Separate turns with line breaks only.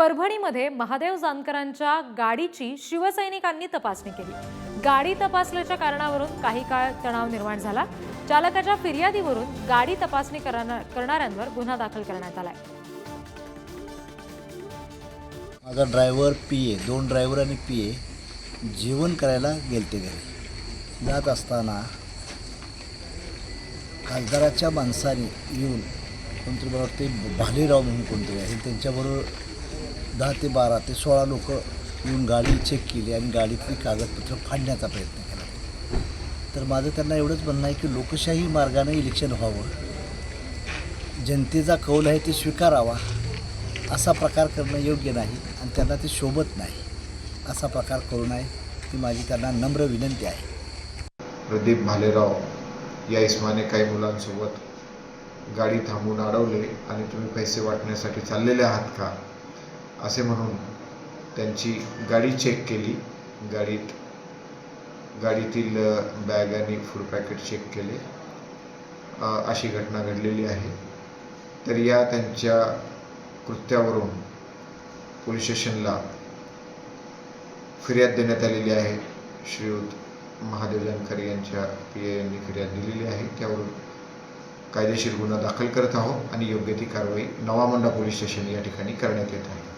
परभणीमध्ये महादेव जानकरांच्या गाडीची शिवसैनिकांनी तपासणी केली। गाडी तपासल्याच्या कारणावरून काही काळ तणाव निर्माण झाला। चालकाच्या फिर्यादीवरून गाडी तपासणी करणाऱ्यांवर गुन्हा दाखल करण्यात आलाय।
माझा ड्रायव्हर पीए, 2 ड्रायव्हर आणि पीए जेवण करायला गेलते घरी। जात असताना खासदाराच्या माणसाने येऊन कोणतरी मला वाटते भालेराव म्हणून कोणतरी आहे, त्यांच्याबरोबर 10 ते 12 ते 16 लोक येऊन गाडी चेक केली आणि गाडीतली कागदपत्र फाडण्याचा प्रयत्न केला। तर माझं त्यांना एवढंच म्हणणं आहे की लोकशाही मार्गाने इलेक्शन व्हावं, जनतेचा कौल आहे ते स्वीकारावा, असा प्रकार करणं योग्य नाही आणि त्यांना ते शोभत नाही। असा प्रकार करू नये ही माझी त्यांना नम्र विनंती आहे।
प्रदीप भालेराव या इसमाने काही मुलांसोबत गाडी थांबवून अडवले आणि तुम्ही पैसे वाटण्यासाठी चाललेले आहात का असे म्हणून त्यांची गाडी चेक केली। गाडीतील बॅग आणि फूड पॅकेट चेक केले, अशी घटना घडलेली आहे। तर या त्यांच्या कृत्यावरून पोलीस स्टेशनला फिर्याद देण्यात आलेली आहे। श्रीयुत महादेव जानकर यांच्या पीए यांनी फिर्याद दिलेली आहे, त्यावरून कायदेशीर गुन्हा दाखल करत आहोत आणि योग्य ती कारवाई नवामोंडा पोलीस स्टेशन या ठिकाणी करण्यात येत आहे।